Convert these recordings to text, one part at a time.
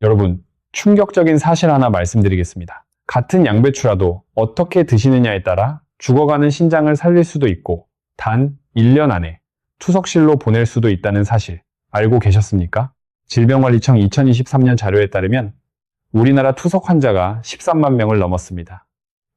여러분, 충격적인 사실 하나 말씀드리겠습니다. 같은 양배추라도 어떻게 드시느냐에 따라 죽어가는 신장을 살릴 수도 있고 단 1년 안에 투석실로 보낼 수도 있다는 사실 알고 계셨습니까? 질병관리청 2023년 자료에 따르면 우리나라 투석 환자가 13만 명을 넘었습니다.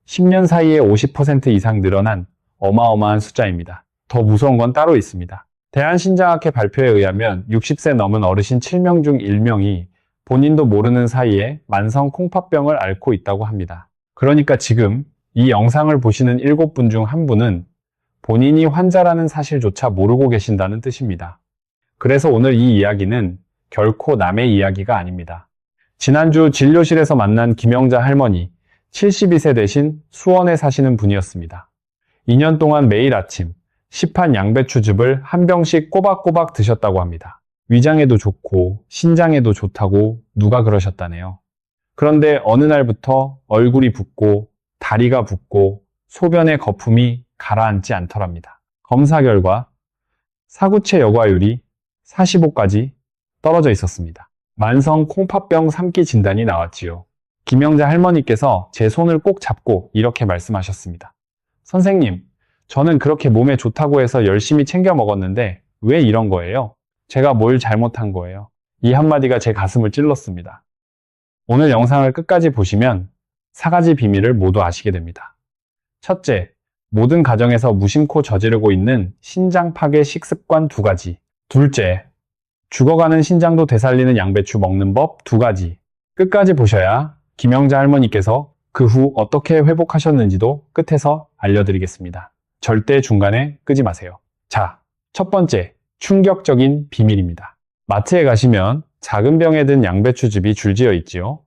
10년 사이에 50% 이상 늘어난 어마어마한 숫자입니다. 더 무서운 건 따로 있습니다. 대한신장학회 발표에 의하면 60세 넘은 어르신 7명 중 1명이 본인도 모르는 사이에 만성 콩팥병을 앓고 있다고 합니다. 그러니까 지금 이 영상을 보시는 7분 중 1분은 본인이 환자라는 사실조차 모르고 계신다는 뜻입니다. 그래서 오늘 이 이야기는 결코 남의 이야기가 아닙니다. 지난주 진료실에서 만난 김영자 할머니, 72세 되신 수원에 사시는 분이었습니다. 2년 동안 매일 아침 시판 양배추즙을 한 병씩 꼬박꼬박 드셨다고 합니다. 위장에도 좋고 신장에도 좋다고 누가 그러셨다네요. 그런데 어느 날부터 얼굴이 붓고 다리가 붓고 소변의 거품이 가라앉지 않더랍니다. 검사 결과 사구체 여과율이 45까지 떨어져 있었습니다. 만성 콩팥병 3기 진단이 나왔지요. 김영자 할머니께서 제 손을 꼭 잡고 이렇게 말씀하셨습니다. 선생님, 저는 그렇게 몸에 좋다고 해서 열심히 챙겨 먹었는데 왜 이런 거예요? 제가 뭘 잘못한 거예요? 이 한마디가 제 가슴을 찔렀습니다. 오늘 영상을 끝까지 보시면 4가지 비밀을 모두 아시게 됩니다. 첫째, 모든 가정에서 무심코 저지르고 있는 신장 파괴 식습관 2가지. 둘째, 죽어가는 신장도 되살리는 양배추 먹는 법 2가지. 끝까지 보셔야 김영자 할머니께서 그 후 어떻게 회복하셨는지도 끝에서 알려드리겠습니다. 절대 중간에 끄지 마세요. 자, 첫 번째, 충격적인 비밀입니다. 마트에 가시면 작은 병에 든 양배추즙이 줄지어 있지요.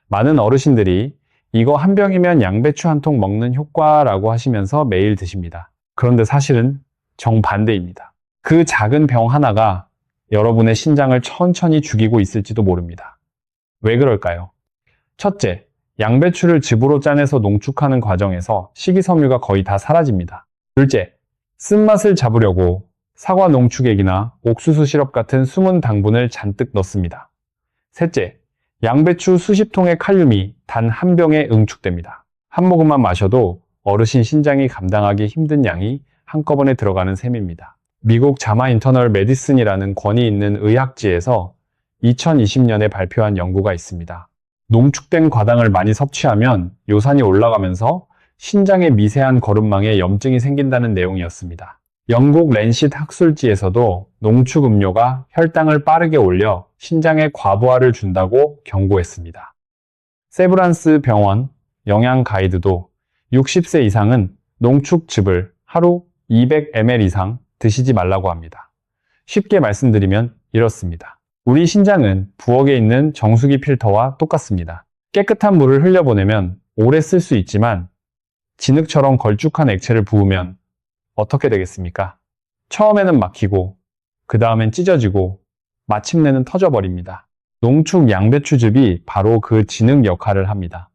많은 어르신들이 이거 한 병이면 양배추 한 통 먹는 효과라고 하시면서 매일 드십니다. 그런데 사실은 정반대입니다. 그 작은 병 하나가 여러분의 신장을 천천히 죽이고 있을지도 모릅니다. 왜 그럴까요? 첫째, 양배추를 즙으로 짜내서 농축하는 과정에서 식이섬유가 거의 다 사라집니다. 둘째, 쓴맛을 잡으려고 사과 농축액이나 옥수수 시럽 같은 숨은 당분을 잔뜩 넣습니다. 셋째, 양배추 수십 통의 칼륨이 단 한 병에 응축됩니다. 한 모금만 마셔도 어르신 신장이 감당하기 힘든 양이 한꺼번에 들어가는 셈입니다. 미국 자마 인터널 메디슨이라는 권위 있는 의학지에서 2020년에 발표한 연구가 있습니다. 농축된 과당을 많이 섭취하면 요산이 올라가면서 신장의 미세한 거름망에 염증이 생긴다는 내용이었습니다. 영국 랜싯 학술지에서도 농축 음료가 혈당을 빠르게 올려 신장에 과부하를 준다고 경고했습니다. 세브란스 병원 영양 가이드도 60세 이상은 농축즙을 하루 200ml 이상 드시지 말라고 합니다. 쉽게 말씀드리면 이렇습니다. 우리 신장은 부엌에 있는 정수기 필터와 똑같습니다. 깨끗한 물을 흘려보내면 오래 쓸 수 있지만 진흙처럼 걸쭉한 액체를 부으면 어떻게 되겠습니까? 처음에는 막히고 그 다음엔 찢어지고 마침내는 터져버립니다. 농축 양배추즙이 바로 그 진흙 역할을 합니다.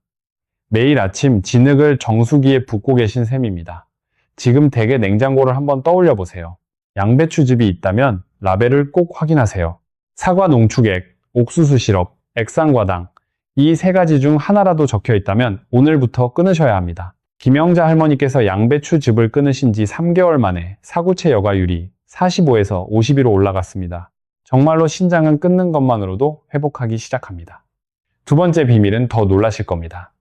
매일 아침 진흙을 정수기에 붓고 계신 셈입니다. 지금 댁의 냉장고를 한번 떠올려 보세요. 양배추즙이 있다면 라벨을 꼭 확인하세요. 사과 농축액, 옥수수 시럽, 액상과당 이 3가지 중 하나라도 적혀 있다면 오늘부터 끊으셔야 합니다. 김영자 할머니께서 양배추즙을 끊으신 지 3개월 만에 사구체 여과율이 45에서 50으로 올라갔습니다. 정말로 신장은 끊는 것만으로도 회복하기 시작합니다. 두 번째 비밀은 더 놀라실 겁니다.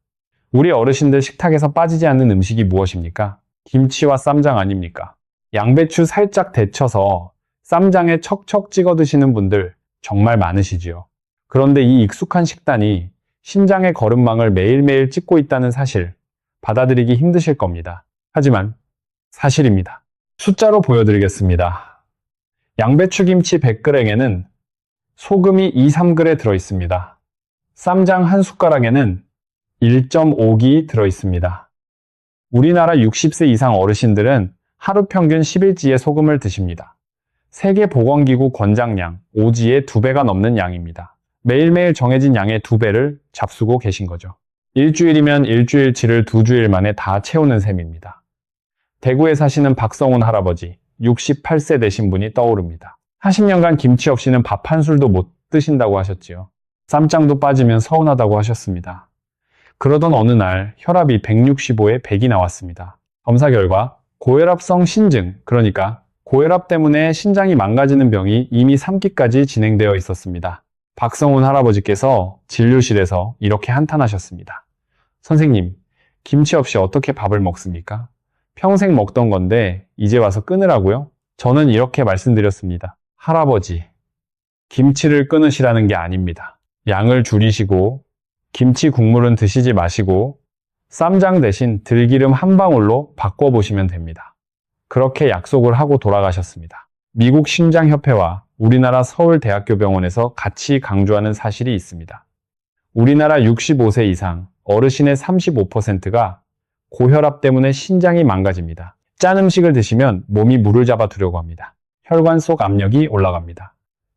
우리 어르신들 식탁에서 빠지지 않는 음식이 무엇입니까? 김치와 쌈장 아닙니까? 양배추 살짝 데쳐서 쌈장에 척척 찍어 드시는 분들 정말 많으시지요. 그런데 이 익숙한 식단이 신장의 거름망을 매일매일 찍고 있다는 사실 받아들이기 힘드실 겁니다. 하지만 사실입니다. 숫자로 보여드리겠습니다. 양배추 김치 100g에는 소금이 2-3g 들어있습니다. 쌈장 한 숟가락에는 1.5기 들어있습니다. 우리나라 60세 이상 어르신들은 하루 평균 10일치의 소금을 드십니다. 세계보건기구 권장량 5지의 2배가 넘는 양입니다. 매일매일 정해진 양의 2배를 잡수고 계신 거죠. 일주일이면 일주일치를 2주일 만에 다 채우는 셈입니다. 대구에 사시는 박성훈 할아버지 68세 되신 분이 떠오릅니다. 40년간 김치 없이는 밥 한 술도 못 드신다고 하셨지요. 쌈장도 빠지면 서운하다고 하셨습니다. 그러던 어느 날 혈압이 165에 100이 나왔습니다. 검사 결과 고혈압성 신증, 그러니까 고혈압 때문에 신장이 망가지는 병이 이미 3기까지 진행되어 있었습니다. 박성훈 할아버지께서 진료실에서 이렇게 한탄하셨습니다. 선생님, 김치 없이 어떻게 밥을 먹습니까? 평생 먹던 건데 이제 와서 끊으라고요? 저는 이렇게 말씀드렸습니다. 할아버지, 김치를 끊으시라는 게 아닙니다. 양을 줄이시고 김치 국물은 드시지 마시고 쌈장 대신 들기름 한 방울로 바꿔보시면 됩니다. 그렇게 약속을 하고 돌아가셨습니다. 미국 심장협회와 우리나라 서울대학교병원에서 같이 강조하는 사실이 있습니다. 우리나라 65세 이상 어르신의 35%가 고혈압 때문에 신장이 망가집니다. 짠 음식을 드시면 몸이 물을 잡아 두려고 합니다. 혈관 속 압력이 올라갑니다.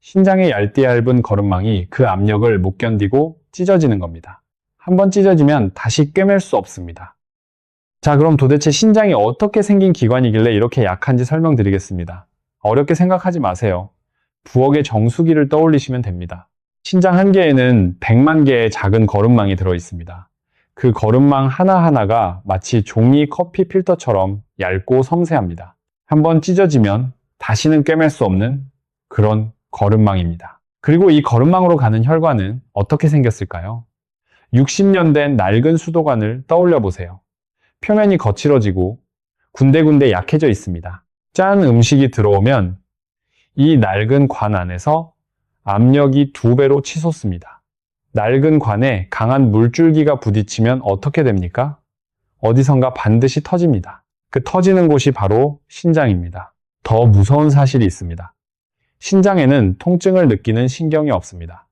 신장의 얇디얇은 거름망이 그 압력을 못 견디고 찢어지는 겁니다. 한번 찢어지면 다시 꿰맬 수 없습니다. 자, 그럼 도대체 신장이 어떻게 생긴 기관이길래 이렇게 약한지 설명드리겠습니다. 어렵게 생각하지 마세요. 부엌의 정수기를 떠올리시면 됩니다. 신장 한 개에는 100만 개의 작은 거름망이 들어 있습니다. 그 거름망 하나하나가 마치 종이 커피 필터처럼 얇고 섬세합니다. 한번 찢어지면 다시는 꿰맬 수 없는 그런 거름망입니다. 그리고 이 거름망으로 가는 혈관은 어떻게 생겼을까요? 60년 된 낡은 수도관을 떠올려 보세요. 표면이 거칠어지고 군데군데 약해져 있습니다. 짠 음식이 들어오면 이 낡은 관 안에서 압력이 2배로 치솟습니다. 낡은 관에 강한 물줄기가 부딪히면 어떻게 됩니까? 어디선가 반드시 터집니다. 그 터지는 곳이 바로 신장입니다. 더 무서운 사실이 있습니다. 신장에는 통증을 느끼는 신경이 없습니다.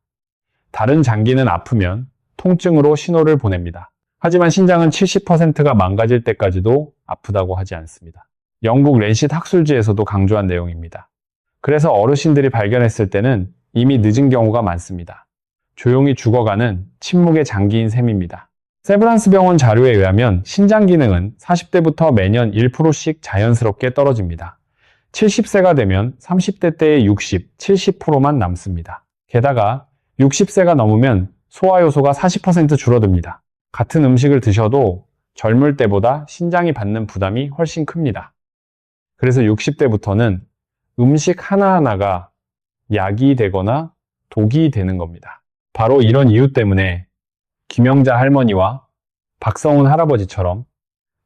다른 장기는 아프면 통증으로 신호를 보냅니다. 하지만 신장은 70%가 망가질 때까지도 아프다고 하지 않습니다. 영국 랜싯 학술지에서도 강조한 내용입니다. 그래서 어르신들이 발견했을 때는 이미 늦은 경우가 많습니다. 조용히 죽어가는 침묵의 장기인 셈입니다. 세브란스 병원 자료에 의하면 신장 기능은 40대부터 매년 1%씩 자연스럽게 떨어집니다. 70세가 되면 30대 때의 60, 70%만 남습니다. 게다가 60세가 넘으면 소화 요소가 40% 줄어듭니다. 같은 음식을 드셔도 젊을 때보다 신장이 받는 부담이 훨씬 큽니다. 그래서 60대부터는 음식 하나하나가 약이 되거나 독이 되는 겁니다. 바로 이런 이유 때문에 김영자 할머니와 박성훈 할아버지처럼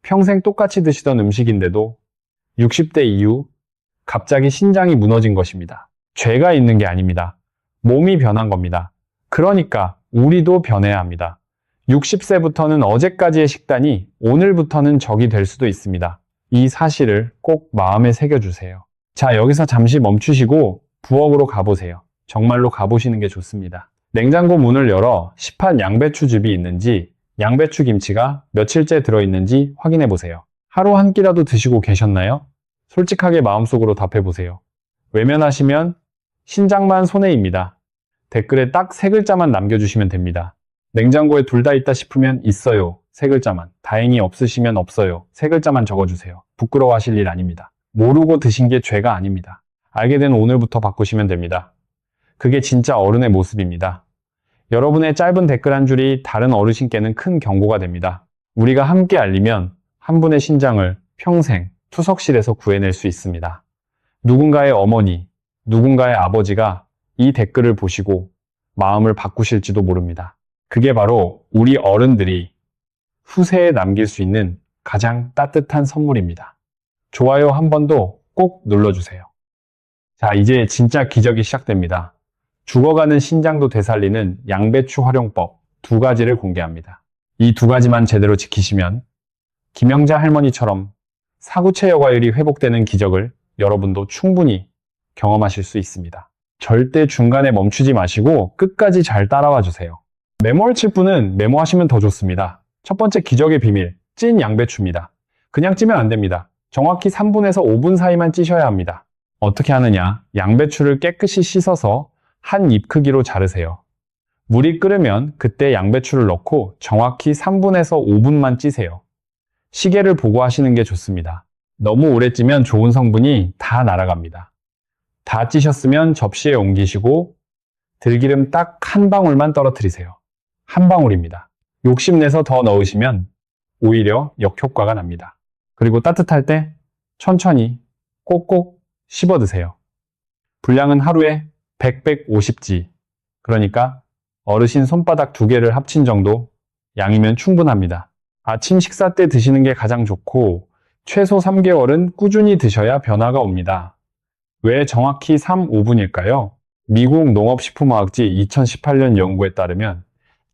평생 똑같이 드시던 음식인데도 60대 이후 갑자기 신장이 무너진 것입니다. 죄가 있는 게 아닙니다. 몸이 변한 겁니다. 그러니까 우리도 변해야 합니다. 60세부터는 어제까지의 식단이 오늘부터는 적이 될 수도 있습니다. 이 사실을 꼭 마음에 새겨주세요. 자, 여기서 잠시 멈추시고 부엌으로 가보세요. 정말로 가보시는 게 좋습니다. 냉장고 문을 열어 시판 양배추즙이 있는지, 양배추 김치가 며칠째 들어있는지 확인해 보세요. 하루 한 끼라도 드시고 계셨나요? 솔직하게 마음속으로 답해보세요. 외면하시면 신장만 손해입니다. 댓글에 딱 3글자만 남겨주시면 됩니다. 냉장고에 둘 다 있다 싶으면 있어요. 3글자만. 다행히 없으시면 없어요. 3글자만 적어주세요. 부끄러워하실 일 아닙니다. 모르고 드신 게 죄가 아닙니다. 알게 된 오늘부터 바꾸시면 됩니다. 그게 진짜 어른의 모습입니다. 여러분의 짧은 댓글 한 줄이 다른 어르신께는 큰 경고가 됩니다. 우리가 함께 알리면 한 분의 신장을 평생 투석실에서 구해낼 수 있습니다. 누군가의 어머니, 누군가의 아버지가 이 댓글을 보시고 마음을 바꾸실지도 모릅니다. 그게 바로 우리 어른들이 후세에 남길 수 있는 가장 따뜻한 선물입니다. 좋아요 한 번도 꼭 눌러주세요. 자, 이제 진짜 기적이 시작됩니다. 죽어가는 신장도 되살리는 양배추 활용법 2가지를 공개합니다. 이 2가지만 제대로 지키시면 김영자 할머니처럼 사구체 여과율이 회복되는 기적을 여러분도 충분히 경험하실 수 있습니다. 절대 중간에 멈추지 마시고 끝까지 잘 따라와 주세요. 메모를 칠 분은 메모하시면 더 좋습니다. 첫 번째 기적의 비밀, 찐 양배추입니다. 그냥 찌면 안 됩니다. 정확히 3분에서 5분 사이만 찌셔야 합니다. 어떻게 하느냐? 양배추를 깨끗이 씻어서 한 입 크기로 자르세요. 물이 끓으면 그때 양배추를 넣고 정확히 3분에서 5분만 찌세요. 시계를 보고 하시는 게 좋습니다. 너무 오래 찌면 좋은 성분이 다 날아갑니다. 다 찌셨으면 접시에 옮기시고 들기름 딱 한 방울만 떨어뜨리세요. 한 방울입니다. 욕심내서 더 넣으시면 오히려 역효과가 납니다. 그리고 따뜻할 때 천천히 꼭꼭 씹어 드세요. 분량은 하루에 100-150지, 그러니까 어르신 손바닥 2개를 합친 정도 양이면 충분합니다. 아침 식사 때 드시는 게 가장 좋고 최소 3개월은 꾸준히 드셔야 변화가 옵니다. 왜 정확히 3-5분일까요? 미국 농업식품화학지 2018년 연구에 따르면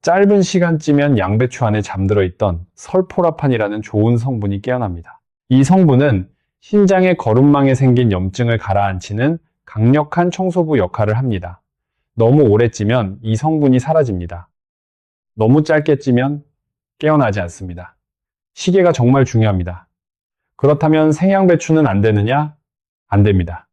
짧은 시간쯤면 양배추 안에 잠들어 있던 설포라판이라는 좋은 성분이 깨어납니다. 이 성분은 신장의 거름망에 생긴 염증을 가라앉히는 강력한 청소부 역할을 합니다. 너무 오래 찌면 이 성분이 사라집니다. 너무 짧게 찌면 깨어나지 않습니다. 시계가 정말 중요합니다. 그렇다면 생양배추는 안 되느냐? 안 됩니다.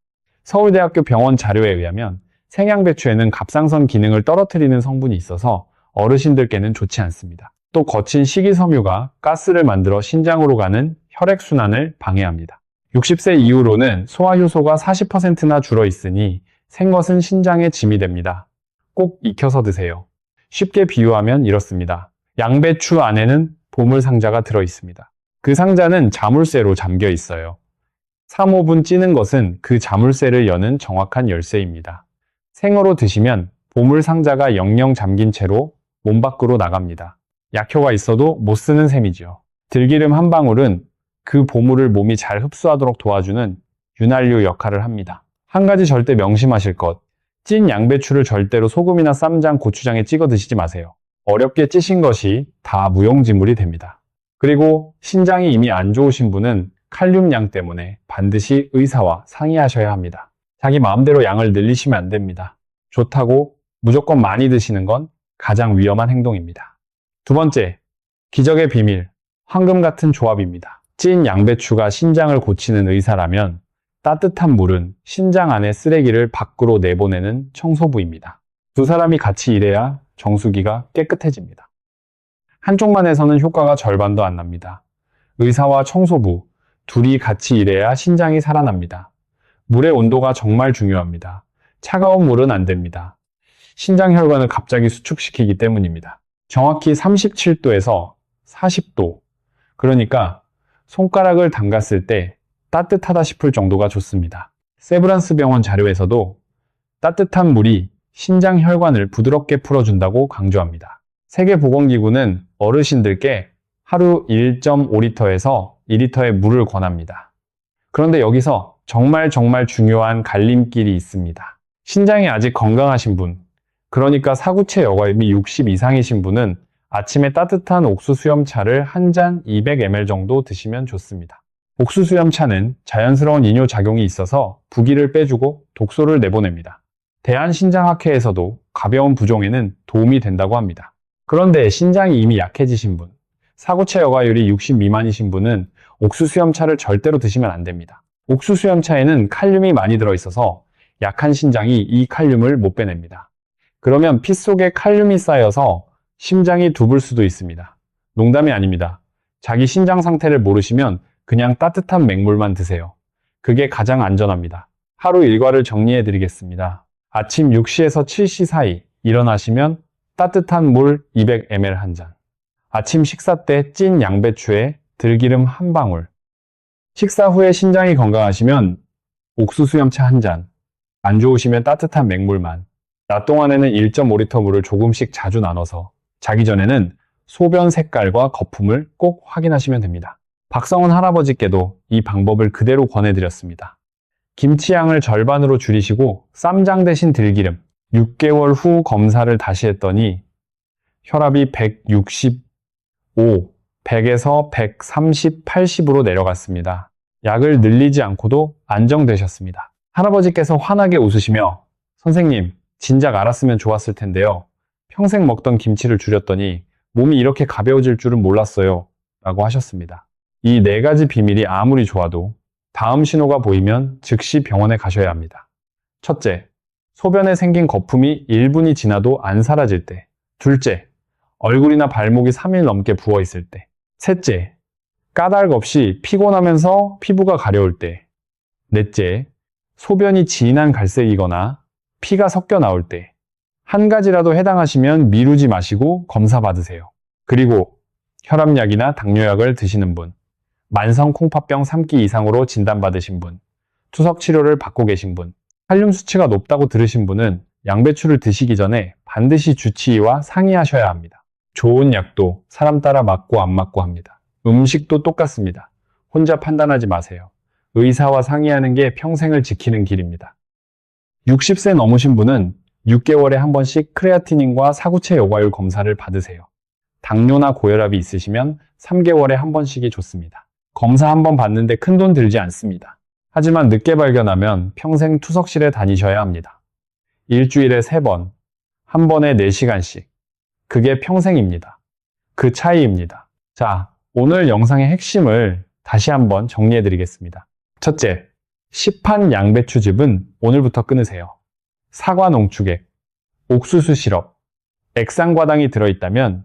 서울대학교 병원 자료에 의하면 생양배추에는 갑상선 기능을 떨어뜨리는 성분이 있어서 어르신들께는 좋지 않습니다. 또 거친 식이섬유가 가스를 만들어 신장으로 가는 혈액순환을 방해합니다. 60세 이후로는 소화효소가 40%나 줄어 있으니 생것은 신장에 짐이 됩니다. 꼭 익혀서 드세요. 쉽게 비유하면 이렇습니다. 양배추 안에는 보물상자가 들어 있습니다. 그 상자는 자물쇠로 잠겨 있어요. 3-5분 찌는 것은 그 자물쇠를 여는 정확한 열쇠입니다. 생으로 드시면 보물상자가 영영 잠긴 채로 몸 밖으로 나갑니다. 약효가 있어도 못 쓰는 셈이죠. 들기름 한 방울은 그 보물을 몸이 잘 흡수하도록 도와주는 윤활유 역할을 합니다. 한 가지 절대 명심하실 것. 찐 양배추를 절대로 소금이나 쌈장, 고추장에 찍어 드시지 마세요. 어렵게 찌신 것이 다 무용지물이 됩니다. 그리고 신장이 이미 안 좋으신 분은 칼륨양 때문에 반드시 의사와 상의하셔야 합니다. 자기 마음대로 양을 늘리시면 안 됩니다. 좋다고 무조건 많이 드시는 건 가장 위험한 행동입니다. 두 번째, 기적의 비밀, 황금 같은 조합입니다. 찐 양배추가 신장을 고치는 의사라면 따뜻한 물은 신장 안의 쓰레기를 밖으로 내보내는 청소부입니다. 두 사람이 같이 일해야 정수기가 깨끗해집니다. 한쪽만 해서는 효과가 절반도 안 납니다. 의사와 청소부, 둘이 같이 일해야 신장이 살아납니다. 물의 온도가 정말 중요합니다. 차가운 물은 안 됩니다. 신장 혈관을 갑자기 수축시키기 때문입니다. 정확히 37도에서 40도, 그러니까 손가락을 담갔을 때 따뜻하다 싶을 정도가 좋습니다. 세브란스 병원 자료에서도 따뜻한 물이 신장 혈관을 부드럽게 풀어준다고 강조합니다. 세계보건기구는 어르신들께 하루 1.5리터에서 2리터의 물을 권합니다. 그런데 여기서 정말 중요한 갈림길이 있습니다. 신장이 아직 건강하신 분, 그러니까 사구체 여과임이 60 이상이신 분은 아침에 따뜻한 옥수수염차를 한 잔 200ml 정도 드시면 좋습니다. 옥수수염차는 자연스러운 이뇨작용이 있어서 부기를 빼주고 독소를 내보냅니다. 대한신장학회에서도 가벼운 부종에는 도움이 된다고 합니다. 그런데 신장이 이미 약해지신 분, 사구체 여과율이 60 미만이신 분은 옥수수염차를 절대로 드시면 안 됩니다. 옥수수염차에는 칼륨이 많이 들어있어서 약한 신장이 이 칼륨을 못 빼냅니다. 그러면 피 속에 칼륨이 쌓여서 심장이 두불 수도 있습니다. 농담이 아닙니다. 자기 신장 상태를 모르시면 그냥 따뜻한 맹물만 드세요. 그게 가장 안전합니다. 하루 일과를 정리해 드리겠습니다. 아침 6시에서 7시 사이 일어나시면 따뜻한 물 200ml 한 잔. 아침 식사 때 찐 양배추에 들기름 한 방울. 식사 후에 신장이 건강하시면 옥수수염차 한 잔. 안 좋으시면 따뜻한 맹물만. 낮 동안에는 1.5리터 물을 조금씩 자주 나눠서 자기 전에는 소변 색깔과 거품을 꼭 확인하시면 됩니다. 박성훈 할아버지께도 이 방법을 그대로 권해드렸습니다. 김치양을 절반으로 줄이시고 쌈장 대신 들기름. 6개월 후 검사를 다시 했더니 혈압이 165, 100에서 130, 80으로 내려갔습니다. 약을 늘리지 않고도 안정되셨습니다. 할아버지께서 환하게 웃으시며 선생님, 진작 알았으면 좋았을 텐데요. 평생 먹던 김치를 줄였더니 몸이 이렇게 가벼워질 줄은 몰랐어요. 라고 하셨습니다. 이 4가지 비밀이 아무리 좋아도 다음 신호가 보이면 즉시 병원에 가셔야 합니다. 첫째, 소변에 생긴 거품이 1분이 지나도 안 사라질 때. 둘째, 얼굴이나 발목이 3일 넘게 부어있을 때. 셋째, 까닭 없이 피곤하면서 피부가 가려울 때. 넷째, 소변이 진한 갈색이거나 피가 섞여 나올 때. 한 가지라도 해당하시면 미루지 마시고 검사 받으세요. 그리고 혈압약이나 당뇨약을 드시는 분, 만성 콩팥병 3기 이상으로 진단받으신 분, 투석 치료를 받고 계신 분, 칼륨 수치가 높다고 들으신 분은 양배추를 드시기 전에 반드시 주치의와 상의하셔야 합니다. 좋은 약도 사람 따라 맞고 안 맞고 합니다. 음식도 똑같습니다. 혼자 판단하지 마세요. 의사와 상의하는 게 평생을 지키는 길입니다. 60세 넘으신 분은 6개월에 한 번씩 크레아티닌과 사구체 여과율 검사를 받으세요. 당뇨나 고혈압이 있으시면 3개월에 한 번씩이 좋습니다. 검사 한 번 받는데 큰돈 들지 않습니다. 하지만 늦게 발견하면 평생 투석실에 다니셔야 합니다. 일주일에 3번, 한 번에 4시간씩. 그게 평생입니다. 그 차이입니다. 자, 오늘 영상의 핵심을 다시 한번 정리해 드리겠습니다. 첫째, 시판 양배추즙은 오늘부터 끊으세요. 사과 농축액, 옥수수 시럽, 액상과당이 들어있다면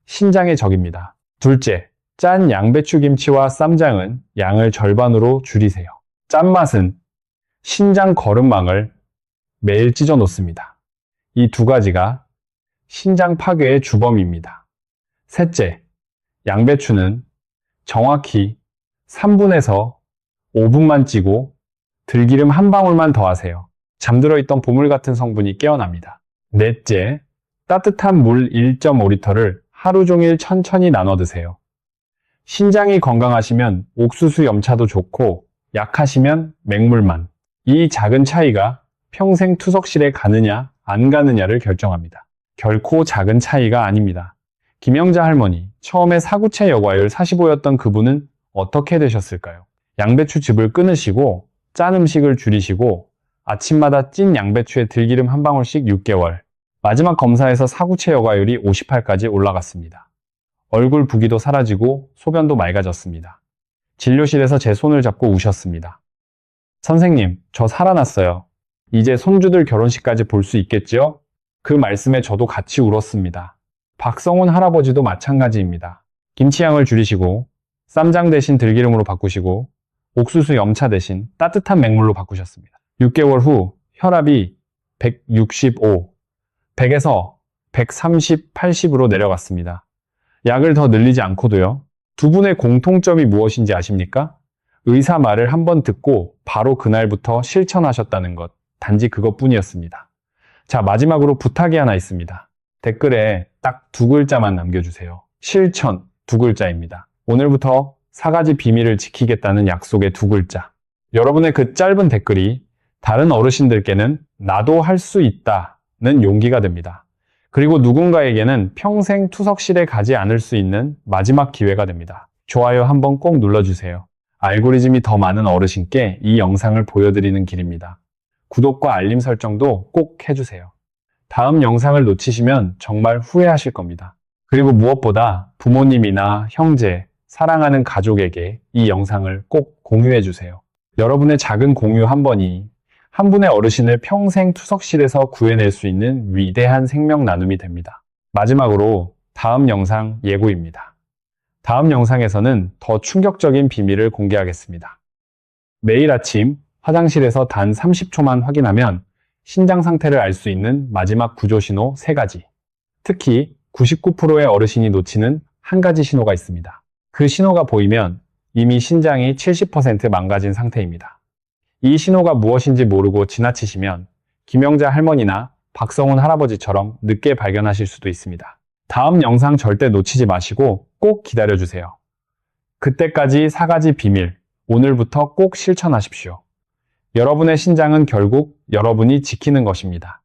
신장의 적입니다. 둘째, 짠 양배추 김치와 쌈장은 양을 절반으로 줄이세요. 짠맛은 신장 거름망을 매일 찢어 놓습니다. 이 두 가지가 신장 파괴의 주범입니다. 셋째, 양배추는 정확히 3분에서 5분만 찌고 들기름 한 방울만 더하세요. 잠들어 있던 보물 같은 성분이 깨어납니다. 넷째, 따뜻한 물 1.5리터를 하루 종일 천천히 나눠 드세요. 신장이 건강하시면 옥수수 염차도 좋고 약하시면 맹물만. 이 작은 차이가 평생 투석실에 가느냐 안 가느냐를 결정합니다. 결코 작은 차이가 아닙니다. 김영자 할머니, 처음에 사구체 여과율 45였던 그분은 어떻게 되셨을까요? 양배추즙을 끊으시고 짠 음식을 줄이시고 아침마다 찐 양배추에 들기름 한 방울씩 6개월. 마지막 검사에서 사구체 여과율이 58까지 올라갔습니다. 얼굴 부기도 사라지고 소변도 맑아졌습니다. 진료실에서 제 손을 잡고 우셨습니다. 선생님, 저 살아났어요. 이제 손주들 결혼식까지 볼 수 있겠지요? 그 말씀에 저도 같이 울었습니다. 박성훈 할아버지도 마찬가지입니다. 김치향을 줄이시고 쌈장 대신 들기름으로 바꾸시고 옥수수 염차 대신 따뜻한 맹물로 바꾸셨습니다. 6개월 후 혈압이 165, 100에서 130, 80으로 내려갔습니다. 약을 더 늘리지 않고도요. 두 분의 공통점이 무엇인지 아십니까? 의사 말을 한번 듣고 바로 그날부터 실천하셨다는 것. 단지 그것뿐이었습니다. 자, 마지막으로 부탁이 하나 있습니다. 댓글에 딱 2글자만 남겨주세요. 실천 2글자입니다. 오늘부터 4가지 비밀을 지키겠다는 약속의 2글자. 여러분의 그 짧은 댓글이 다른 어르신들께는 나도 할 수 있다는 용기가 됩니다. 그리고 누군가에게는 평생 투석실에 가지 않을 수 있는 마지막 기회가 됩니다. 좋아요 한번 꼭 눌러주세요. 알고리즘이 더 많은 어르신께 이 영상을 보여드리는 길입니다. 구독과 알림 설정도 꼭 해주세요. 다음 영상을 놓치시면 정말 후회하실 겁니다. 그리고 무엇보다 부모님이나 형제, 사랑하는 가족에게 이 영상을 꼭 공유해주세요. 여러분의 작은 공유 한 번이 한 분의 어르신을 평생 투석실에서 구해낼 수 있는 위대한 생명 나눔이 됩니다. 마지막으로 다음 영상 예고입니다. 다음 영상에서는 더 충격적인 비밀을 공개하겠습니다. 매일 아침 화장실에서 단 30초만 확인하면 신장 상태를 알 수 있는 마지막 구조신호 3가지. 특히 99%의 어르신이 놓치는 한 가지 신호가 있습니다. 그 신호가 보이면 이미 신장이 70% 망가진 상태입니다. 이 신호가 무엇인지 모르고 지나치시면 김영자 할머니나 박성훈 할아버지처럼 늦게 발견하실 수도 있습니다. 다음 영상 절대 놓치지 마시고 꼭 기다려주세요. 그때까지 4가지 비밀, 오늘부터 꼭 실천하십시오. 여러분의 신장은 결국 여러분이 지키는 것입니다.